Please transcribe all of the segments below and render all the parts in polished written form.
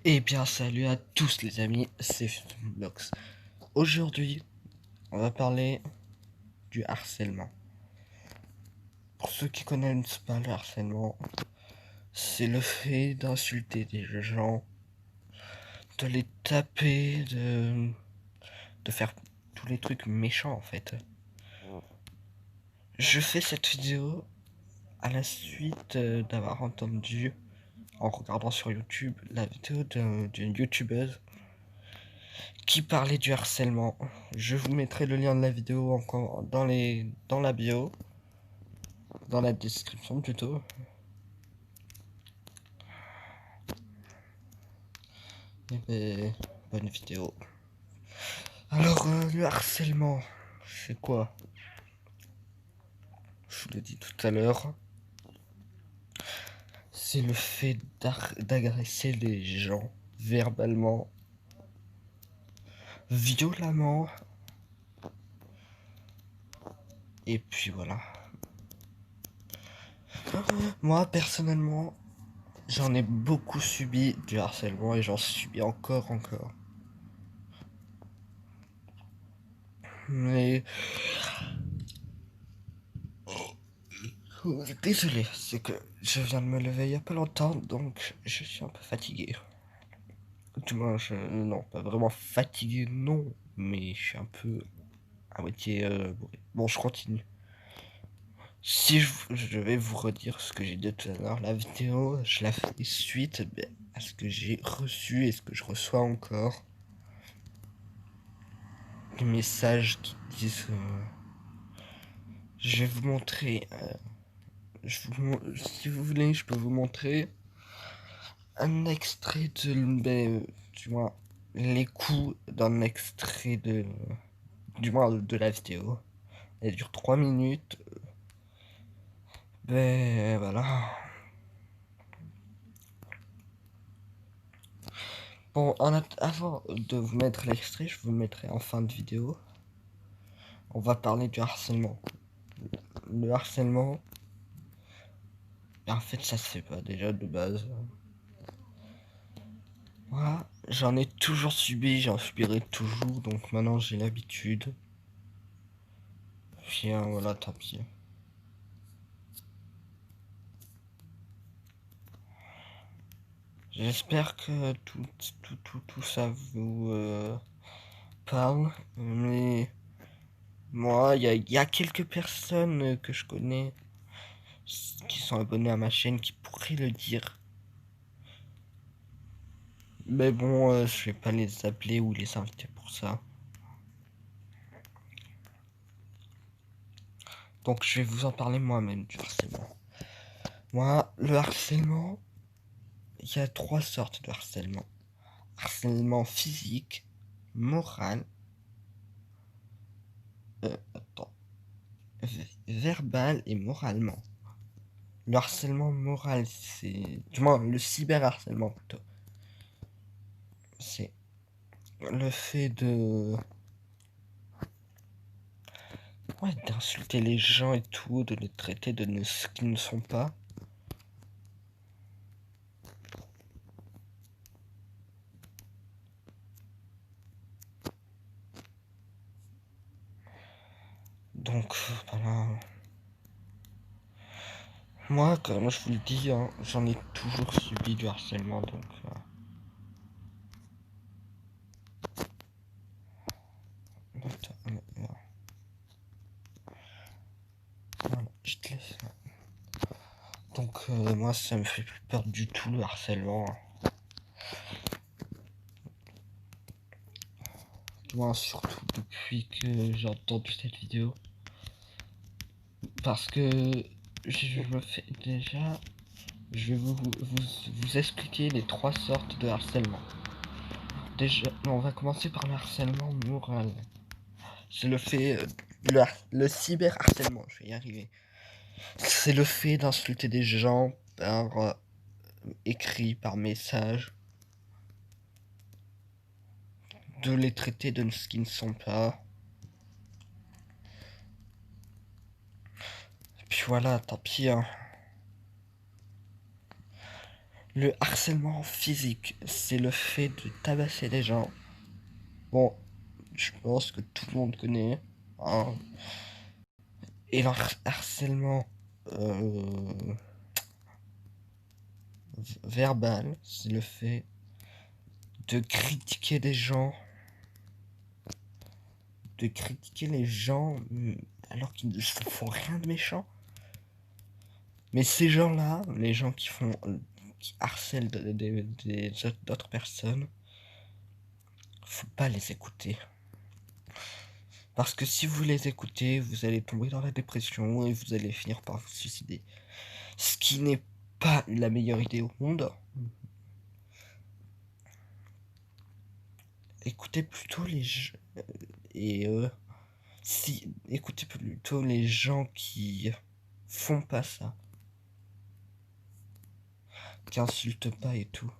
Eh bien, salut à tous les amis, c'est Blox. Aujourd'hui, on va parler du harcèlement. Pour ceux qui connaissent pas le harcèlement, c'est le fait d'insulter des gens, de les taper, de faire tous les trucs méchants en fait. Je fais cette vidéo à la suite d'avoir entendu, en regardant sur YouTube, la vidéo d'une youtubeuse qui parlait du harcèlement. Je vous mettrai le lien de la vidéo encore dans la bio, dans la description plutôt. Et ben, bonne vidéo. Alors, le harcèlement, c'est quoi? Je vous l'ai dit tout à l'heure. C'est le fait d'agresser les gens verbalement, violemment. Et puis voilà. Moi, personnellement, j'en ai beaucoup subi du harcèlement et j'en subis encore. Mais désolé, c'est que je viens de me lever il y a pas longtemps, donc je suis un peu fatigué. Du moins, non, pas vraiment fatigué, non, mais je suis un peu à moitié bourré. Bon, je continue. Si je vais vous redire ce que j'ai dit tout à l'heure, la vidéo, je la fais suite à ce que j'ai reçu et ce que je reçois encore. Des messages qui disent je vais vous montrer. Si vous voulez, je peux vous montrer un extrait du moins, les coups d'un extrait du moins de la vidéo. Elle dure 3 minutes. Ben voilà. Bon, avant de vous mettre l'extrait, je vous le mettrai en fin de vidéo. On va parler du harcèlement. Le harcèlement, en fait, ça se fait pas déjà de base. Moi, j'en ai toujours subi, j'en subirai toujours, donc maintenant j'ai l'habitude. Puis voilà, tant pis. J'espère que tout ça vous parle, mais moi, y a quelques personnes que je connais qui sont abonnés à ma chaîne qui pourraient le dire. Mais bon, je vais pas les appeler ou les inviter pour ça. Donc je vais vous en parler moi-même du harcèlement. Moi, le harcèlement, il y a trois sortes de harcèlement. Harcèlement physique, moral, attends, verbal et moralement. Le harcèlement moral, c'est... Du moins, le cyberharcèlement plutôt. C'est le fait de... Ouais, d'insulter les gens et tout, de les traiter de ce qu'ils ne sont pas. Donc, voilà. Moi, comme je vous le dis, hein, j'en ai toujours subi du harcèlement, donc... Attends, voilà, je te laisse. Donc, moi, ça me fait plus peur du tout, le harcèlement. Moi, surtout depuis que j'ai entendu cette vidéo. Parce que je me fais déjà... Je vais vous expliquer les trois sortes de harcèlement. Déjà, on va commencer par le harcèlement moral. C'est le fait... le cyberharcèlement, je vais y arriver. C'est le fait d'insulter des gens par écrit, par message. De les traiter de ce qu'ils ne sont pas. Et puis voilà, tant pis. Hein. Le harcèlement physique, c'est le fait de tabasser les gens. Bon, je pense que tout le monde connaît, hein. Et le harcèlement euh, verbal, c'est le fait de critiquer des gens, de critiquer les gens alors qu'ils ne font rien de méchant. Mais ces gens-là, les gens qui harcèlent d'autres personnes, faut pas les écouter. Parce que si vous les écoutez, vous allez tomber dans la dépression et vous allez finir par vous suicider. Ce qui n'est pas la meilleure idée au monde. Écoutez plutôt les gens et si écoutez plutôt les gens qui font pas ça, qui insultent pas et tout.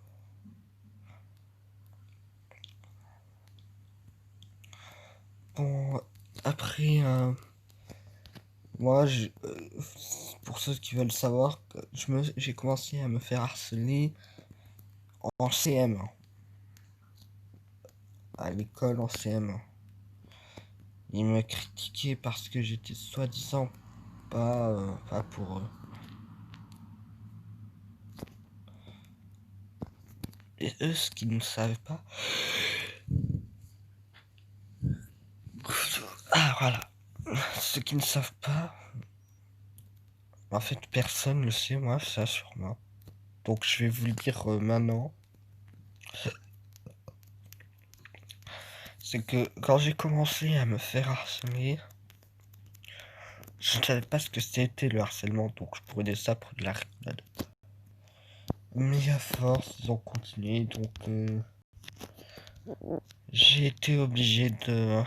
Bon, après, moi, pour ceux qui veulent savoir, j'ai commencé à me faire harceler en CM1, à l'école en CM1. Ils me critiquaient parce que j'étais soi-disant pas pour eux. Et eux, ce qu'ils ne savent pas. Ah, voilà. Ce qu'ils ne savent pas, en fait, personne ne le sait, moi, ça sur moi. Donc, je vais vous le dire maintenant. C'est que quand j'ai commencé à me faire harceler, je ne savais pas ce que c'était le harcèlement, donc je prenais ça pour de la rigolade. Mais à force, ils ont continué, donc j'ai été obligé de...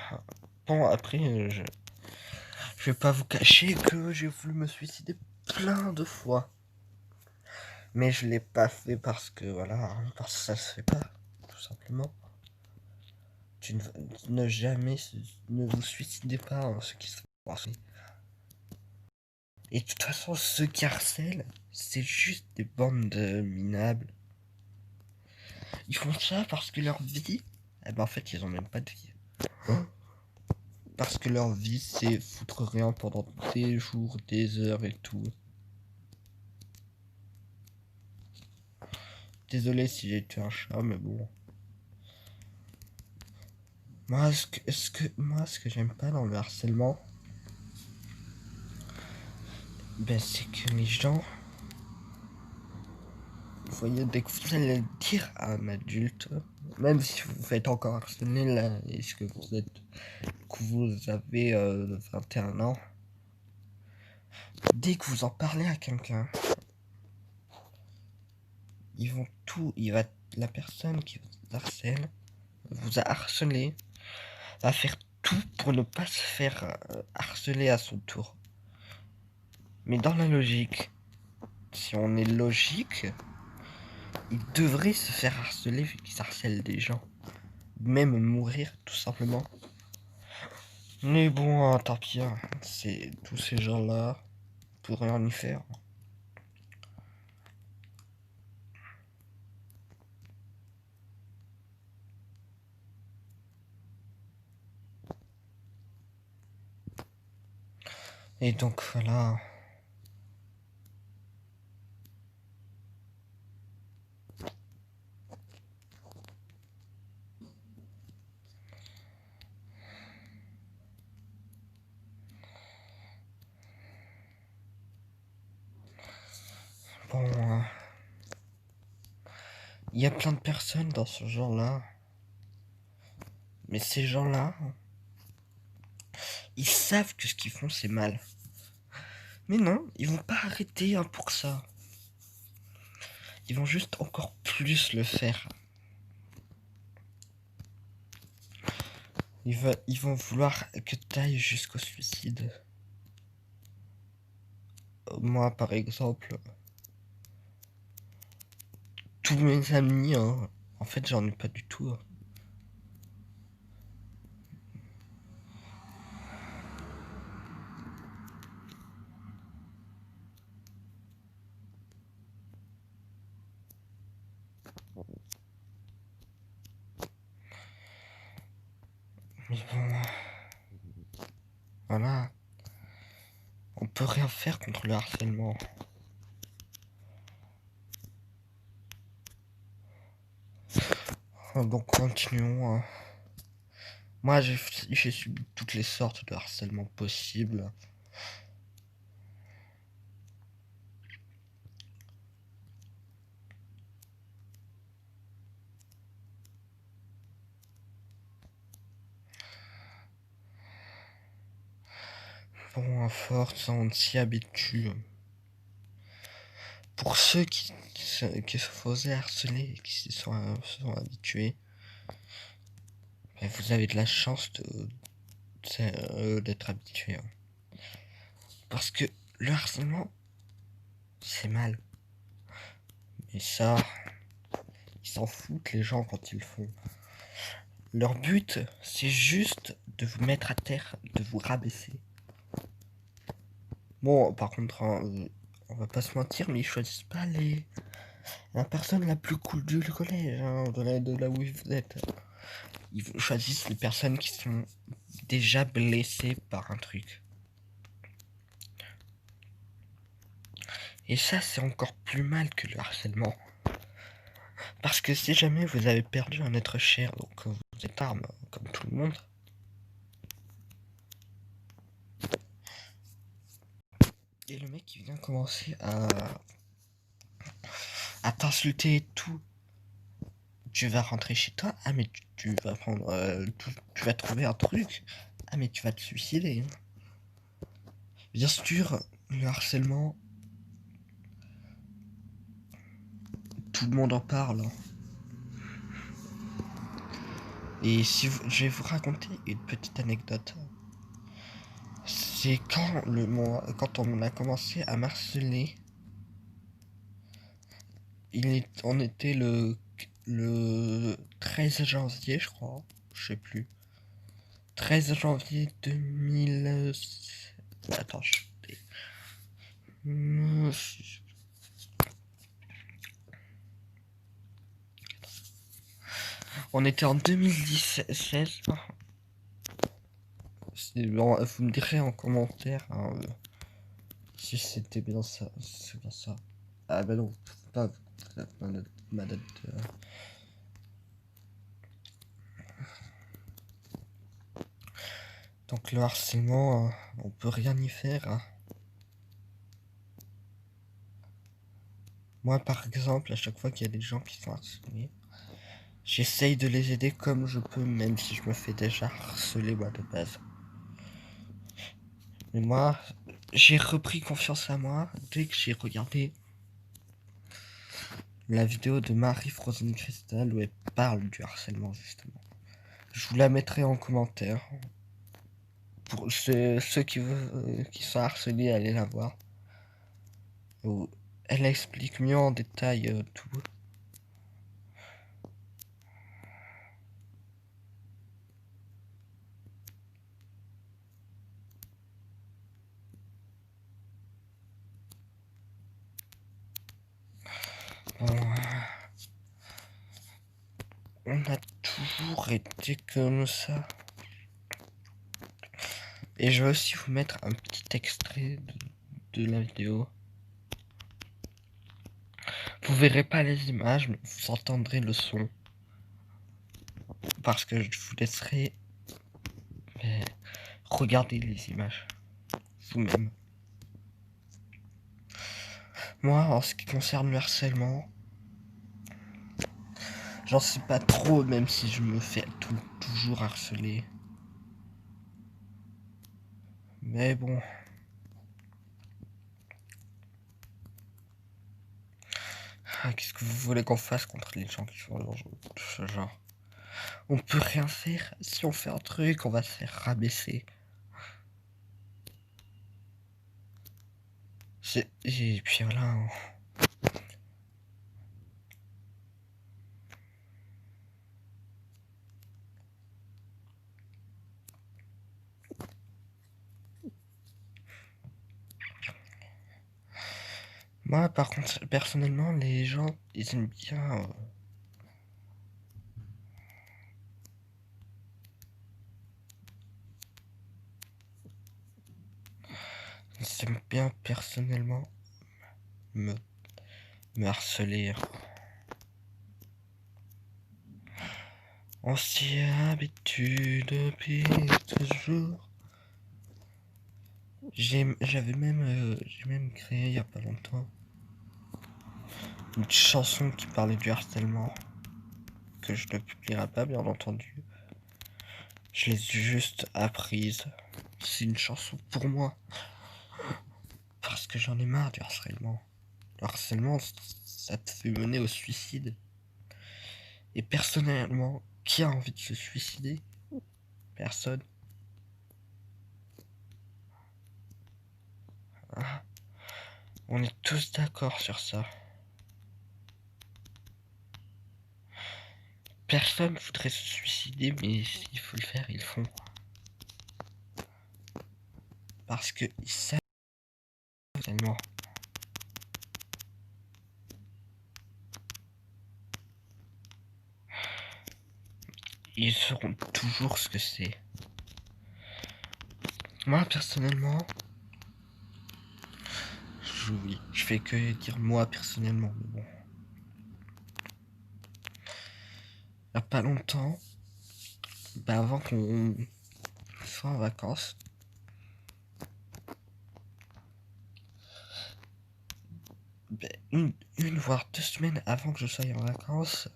Bon, après, je vais pas vous cacher que j'ai voulu me suicider plein de fois. Mais je l'ai pas fait parce que, voilà, hein, parce que ça se fait pas, tout simplement. Tu ne jamais, ne vous suicidez pas, hein, ceux qui se font harceler. Et de toute façon, ceux qui harcèlent, c'est juste des bandes de minables. Ils font ça parce que leur vie, eh ben en fait, ils ont même pas de vie. Hein. Parce que leur vie, c'est foutre rien pendant des jours, des heures et tout. Désolé si j'ai tué un chat, mais bon. Moi, ce que j'aime pas dans le harcèlement, ben, c'est que les gens, vous voyez, dès que vous allez le dire à un adulte, même si vous faites encore harceler là, est-ce que vous avez 21 ans, dès que vous en parlez à quelqu'un, ils vont tout, la personne qui vous harcèle, vous a harcelé, va faire tout pour ne pas se faire harceler à son tour. Mais dans la logique, si on est logique, il devrait se faire harceler vu qu'il harcèle des gens. Même mourir, tout simplement. Mais bon, tant pis, hein, c'est tous ces gens-là, pour rien y faire. Et donc voilà. Bon, il y a plein de personnes dans ce genre-là. Mais ces gens-là, ils savent que ce qu'ils font, c'est mal. Mais non, ils vont pas arrêter hein, pour ça. Ils vont juste encore plus le faire. Ils vont vouloir que tu ailles jusqu'au suicide. Moi, par exemple, tous mes amis, hein, en fait, j'en ai pas du tout. Hein. voilà. On peut rien faire contre le harcèlement. Donc continuons. Moi j'ai subi toutes les sortes de harcèlement possibles. Bon, à force, on s'y habitue. Pour ceux qui se faisaient harceler et qui sont habitués, ben, vous avez de la chance d'être habitué. Parce que le harcèlement, c'est mal. Et ça, ils s'en foutent les gens quand ils le font. Leur but, c'est juste de vous mettre à terre, de vous rabaisser. Bon, par contre, hein, on va pas se mentir, mais ils choisissent pas la personne la plus cool du collège, hein, de là où vous êtes. Ils choisissent les personnes qui sont déjà blessées par un truc. Et ça, c'est encore plus mal que le harcèlement. Parce que si jamais vous avez perdu un être cher, donc vous êtes arme, comme tout le monde, et le mec qui vient commencer à t'insulter et tout, tu vas rentrer chez toi, ah mais tu vas prendre, tu vas trouver un truc, ah mais tu vas te suicider. Bien sûr, le harcèlement, tout le monde en parle. Et si je vais vous raconter une petite anecdote. C'est quand on a commencé à m'harceler, on était le 13 janvier, je crois, je sais plus. 13 janvier 2000. Attends, on était en 2016. Bon, vous me direz en commentaire hein, si c'était bien ça. C'est bien ça. Ah bah non, pas ma date. Donc le harcèlement, on peut rien y faire. Hein. Moi par exemple, à chaque fois qu'il y a des gens qui sont harcelés, j'essaye de les aider comme je peux, même si je me fais déjà harceler moi de base. Mais moi, j'ai repris confiance en moi dès que j'ai regardé la vidéo de Marie Frozen Crystal où elle parle du harcèlement justement. Je vous la mettrai en commentaire. Pour ceux qui sont harcelés, allez la voir. Où elle explique mieux en détail tout. Bon, on a toujours été comme ça. Et je vais aussi vous mettre un petit extrait de la vidéo. Vous verrez pas les images, mais vous entendrez le son. Parce que je vous laisserai regarder les images vous-même. Moi, en ce qui concerne le harcèlement, j'en sais pas trop, même si je me fais toujours harceler. Mais bon. Ah, qu'est-ce que vous voulez qu'on fasse contre les gens qui font ce genre? On peut rien faire. Si on fait un truc, on va se faire rabaisser. Et puis voilà. Hein. Moi, par contre, personnellement, les gens, ils aiment bien. Ils aiment bien personnellement me, me harceler. On s'y habitue depuis toujours. J'ai même créé il y a pas longtemps une chanson qui parlait du harcèlement, que je ne publierai pas bien entendu. Je l'ai juste apprise. C'est une chanson pour moi, parce que j'en ai marre du harcèlement. Le harcèlement, ça te fait mener au suicide. Et personnellement, qui a envie de se suicider? Personne. Ah, on est tous d'accord sur ça. Personne voudrait se suicider, mais s'il faut le faire, ils le font. Parce qu'ils savent tellement. Ils sauront toujours ce que c'est. Moi, personnellement, je fais que dire moi, personnellement, mais bon. Il y a pas longtemps, avant qu'on soit en vacances, une voire 2 semaines avant que je sois en vacances,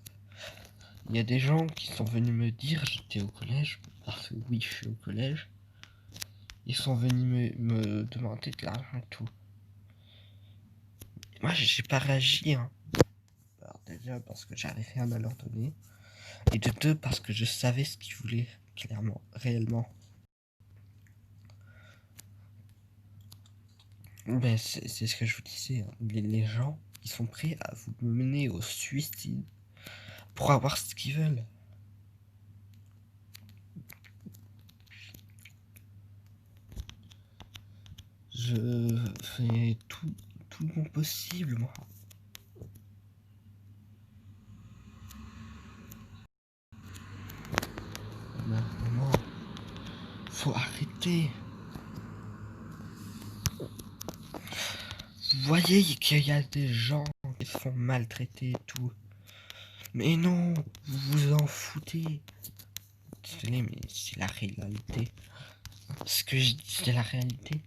il y a des gens qui sont venus me dire, j'étais au collège, parce que oui, je suis au collège, ils sont venus me demander de l'argent et tout. Moi, j'ai pas réagi, hein. Alors, déjà, parce que j'avais rien à leur donner, et de deux, parce que je savais ce qu'ils voulaient, clairement, réellement. Ben, c'est ce que je vous disais, hein. Les gens, ils sont prêts à vous mener au suicide pour avoir ce qu'ils veulent. Je fais tout mon possible, moi. Non, faut arrêter. Vous voyez qu'il y a des gens qui se font maltraiter et tout. Mais non, vous vous en foutez. Désolé, mais c'est la réalité. Ce que je dis, c'est la réalité.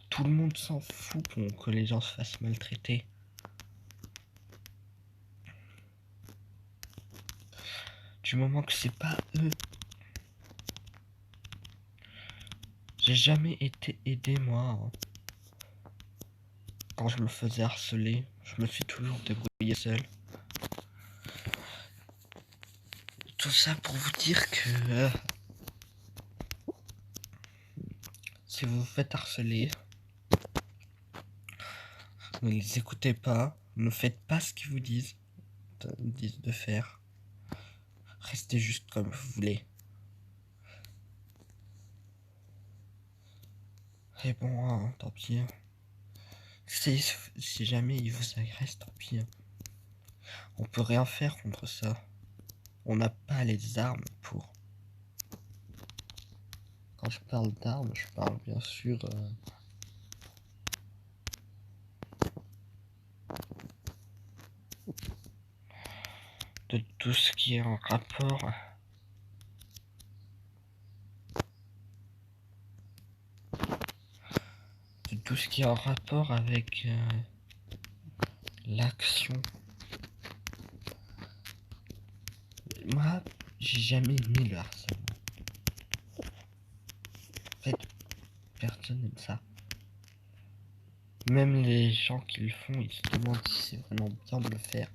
Tout le monde s'en fout que les gens se fassent maltraiter. Du moment que c'est pas eux. J'ai jamais été aidé, moi, hein. Quand je me faisais harceler, je me suis toujours débrouillé seul. Tout ça pour vous dire que si vous vous faites harceler, ne les écoutez pas, ne faites pas ce qu'ils vous disent de faire. Restez juste comme vous voulez. Et bon, hein, tant pis. Si jamais il vous agresse, tant pis. On peut rien faire contre ça. On n'a pas les armes pour. Quand je parle d'armes, je parle bien sûr de tout ce qui est en rapport de tout ce qui est en rapport avec l'action. Moi, j'ai jamais aimé le harcèlement. En fait, personne n'aime ça. Même les gens qui le font, ils se demandent si c'est vraiment bien de le faire.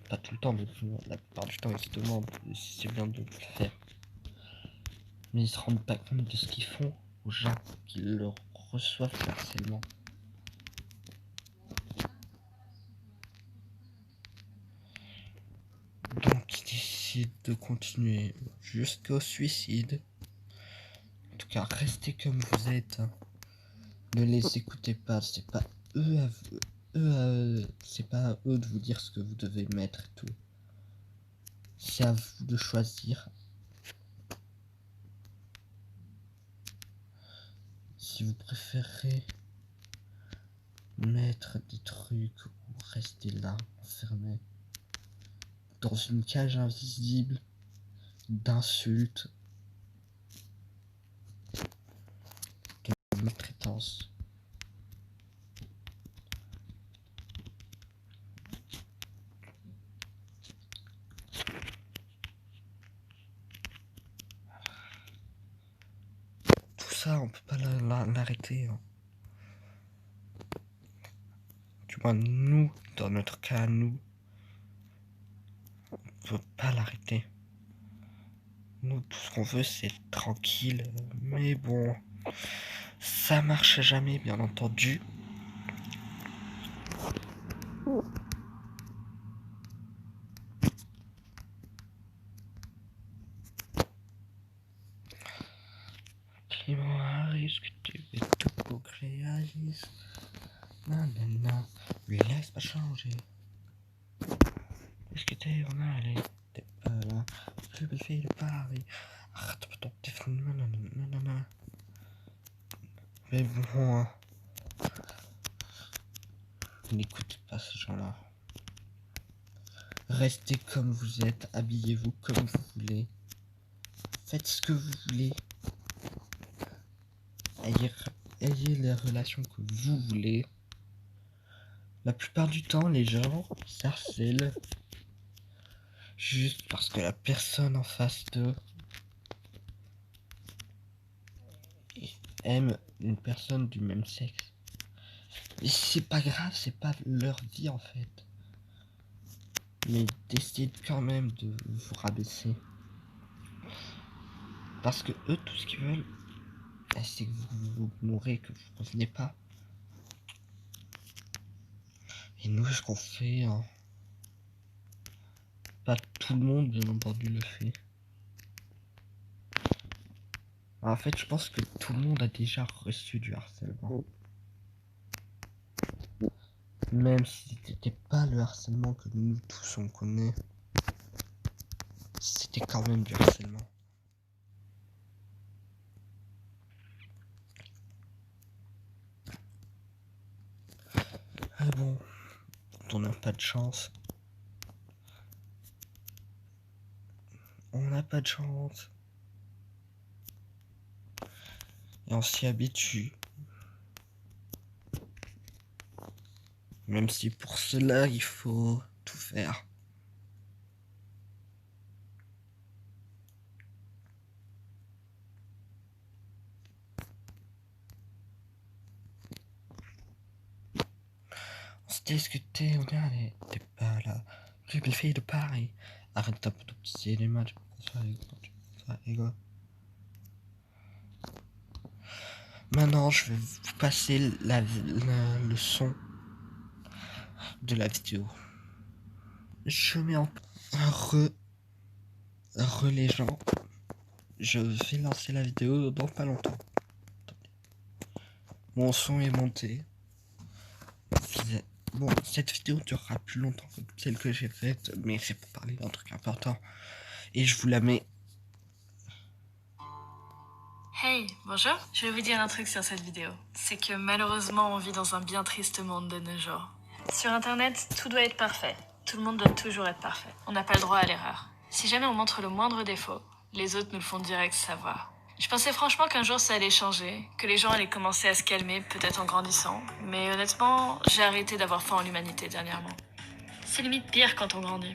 Pas tout le temps, mais la plupart du temps, ils se demandent si c'est bien de le faire. Mais ils se rendent pas compte de ce qu'ils font aux gens qui leur reçoivent le harcèlement. Donc ils décident de continuer jusqu'au suicide. En tout cas, restez comme vous êtes, hein. Ne les écoutez pas, c'est pas eux à vous, c'est pas à eux de vous dire ce que vous devez mettre et tout. C'est à vous de choisir. Si si vous préférez mettre des trucs ou rester là, enfermé, dans une cage invisible d'insultes, de maltraitance. Tout ça, on peut pas l'arrêter. Hein. Du moins, nous, dans notre cas, nous, on peut pas l'arrêter. Nous, tout ce qu'on veut, c'est être tranquille. Mais bon, ça marche jamais, bien entendu. Clément Harris, que tu veux tout pour créer Alice. Nanana, lui laisse pas changer. Est-ce que t'es en allée? T'es pas là. Plus belle fille de Paris. Arrête pas ton téléphone. Nanana. Mais bon, hein. N'écoutez pas ces gens-là. Restez comme vous êtes, habillez-vous comme vous voulez. Faites ce que vous voulez. Ayez les relations que vous voulez. La plupart du temps, les gens s'harcèlent juste parce que la personne en face d'eux aime une personne du même sexe. Et c'est pas grave, c'est pas leur vie en fait. Mais décidez quand même de vous rabaisser. Parce que eux, tout ce qu'ils veulent, c'est que vous mourrez, que vous revenez pas. Et nous, ce qu'on fait, hein, pas tout le monde, bien entendu, le fait. En fait, je pense que tout le monde a déjà reçu du harcèlement. Même si c'était pas le harcèlement que nous tous on connaît, c'était quand même du harcèlement. Mais bon, quand on n'a pas de chance, on n'a pas de chance. Et on s'y habitue. Même si pour cela, il faut tout faire. On s'est discuté, on est allé. T'es pas là. Plus belle fille de Paris. Arrête un peu de petit cinéma, tu peux faire ego. Maintenant, je vais vous passer le son de la vidéo. Je mets en les gens. Je vais lancer la vidéo dans pas longtemps. Mon son est monté. Bon, cette vidéo durera plus longtemps que celle que j'ai faite, mais c'est pour parler d'un truc important. Et je vous la mets. Hey, bonjour. Je vais vous dire un truc sur cette vidéo. C'est que malheureusement, on vit dans un bien triste monde de nos jours. Sur Internet, tout doit être parfait. Tout le monde doit toujours être parfait. On n'a pas le droit à l'erreur. Si jamais on montre le moindre défaut, les autres nous le font direct savoir. Je pensais franchement qu'un jour ça allait changer, que les gens allaient commencer à se calmer, peut-être en grandissant. Mais honnêtement, j'ai arrêté d'avoir foi en l'humanité dernièrement. C'est limite pire quand on grandit.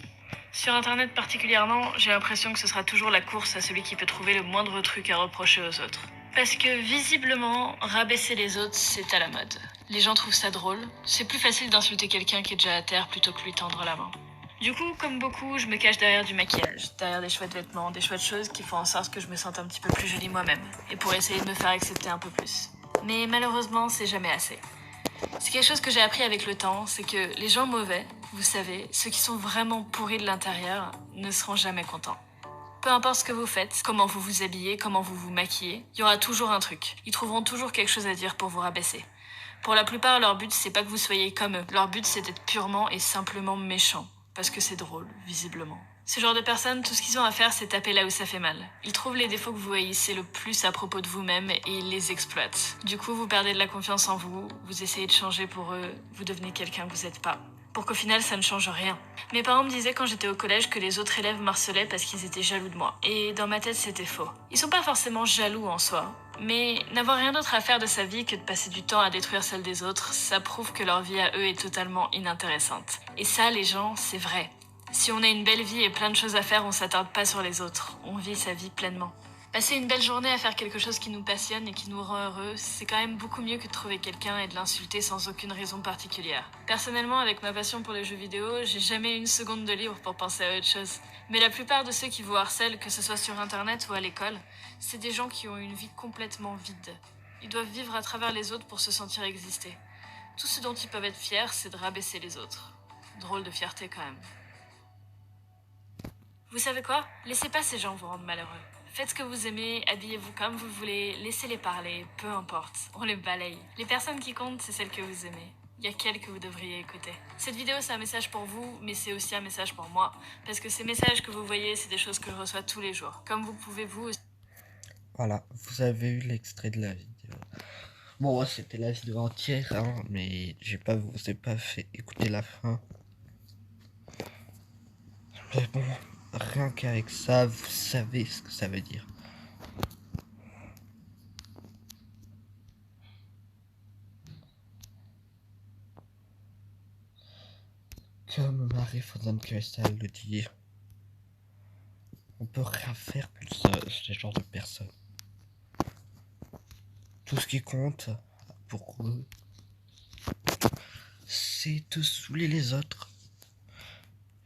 Sur Internet particulièrement, j'ai l'impression que ce sera toujours la course à celui qui peut trouver le moindre truc à reprocher aux autres. Parce que visiblement, rabaisser les autres, c'est à la mode. Les gens trouvent ça drôle. C'est plus facile d'insulter quelqu'un qui est déjà à terre plutôt que lui tendre la main. Du coup, comme beaucoup, je me cache derrière du maquillage, derrière des chouettes vêtements, des chouettes choses qui font en sorte que je me sente un petit peu plus jolie moi-même, et pour essayer de me faire accepter un peu plus. Mais malheureusement, c'est jamais assez. C'est quelque chose que j'ai appris avec le temps, c'est que les gens mauvais, vous savez, ceux qui sont vraiment pourris de l'intérieur, ne seront jamais contents. Peu importe ce que vous faites, comment vous vous habillez, comment vous vous maquillez, il y aura toujours un truc. Ils trouveront toujours quelque chose à dire pour vous rabaisser. Pour la plupart, leur but, c'est pas que vous soyez comme eux. Leur but, c'est d'être purement et simplement méchant. parce que c'est drôle, visiblement. Ce genre de personnes, tout ce qu'ils ont à faire, c'est taper là où ça fait mal. Ils trouvent les défauts que vous haïssez le plus à propos de vous-même et ils les exploitent. Du coup, vous perdez de la confiance en vous, vous essayez de changer pour eux, vous devenez quelqu'un que vous n'êtes pas. Pour qu'au final, ça ne change rien. Mes parents me disaient quand j'étais au collège que les autres élèves m'harcelaient parce qu'ils étaient jaloux de moi. Et dans ma tête, c'était faux. Ils sont pas forcément jaloux en soi, mais n'avoir rien d'autre à faire de sa vie que de passer du temps à détruire celle des autres, ça prouve que leur vie à eux est totalement inintéressante. Et ça, les gens, c'est vrai. Si on a une belle vie et plein de choses à faire, on s'attarde pas sur les autres. On vit sa vie pleinement. Passer une belle journée à faire quelque chose qui nous passionne et qui nous rend heureux, c'est quand même beaucoup mieux que de trouver quelqu'un et de l'insulter sans aucune raison particulière. Personnellement, avec ma passion pour les jeux vidéo, j'ai jamais eu une seconde de libre pour penser à autre chose. Mais la plupart de ceux qui vous harcèlent, que ce soit sur internet ou à l'école, c'est des gens qui ont une vie complètement vide. Ils doivent vivre à travers les autres pour se sentir exister. Tout ce dont ils peuvent être fiers, c'est de rabaisser les autres. Drôle de fierté quand même. Vous savez quoi? Laissez pas ces gens vous rendre malheureux. Faites ce que vous aimez, habillez-vous comme vous voulez, laissez-les parler, peu importe, on les balaye. Les personnes qui comptent, c'est celles que vous aimez. Il y a qu'elles que vous devriez écouter. Cette vidéo, c'est un message pour vous, mais c'est aussi un message pour moi. Parce que ces messages que vous voyez, c'est des choses que je reçois tous les jours. Comme vous pouvez vous aussi. Voilà, vous avez eu l'extrait de la vidéo. Bon, c'était la vidéo entière, hein, mais vous ai pas fait écouter la fin. Mais bon, rien qu'avec ça, vous savez ce que ça veut dire. Comme Marie Follenkessel le dit, on peut rien faire contre ce genre de personnes. Tout ce qui compte pour eux, c'est de saouler les autres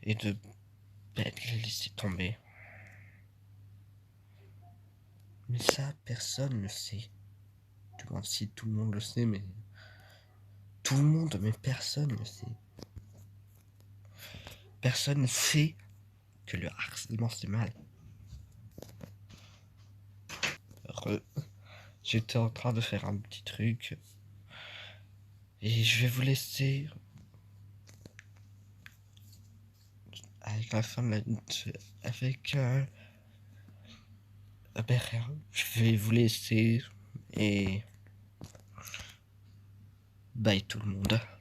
et de les laisser tomber. Mais ça, personne ne le sait. Du moins, si tout le monde le sait, mais tout le monde, mais personne ne le sait. Personne ne sait que le harcèlement c'est mal. J'étais en train de faire un petit truc et je vais vous laisser avec la fin de la avec ben rien. Je vais vous laisser et bye tout le monde.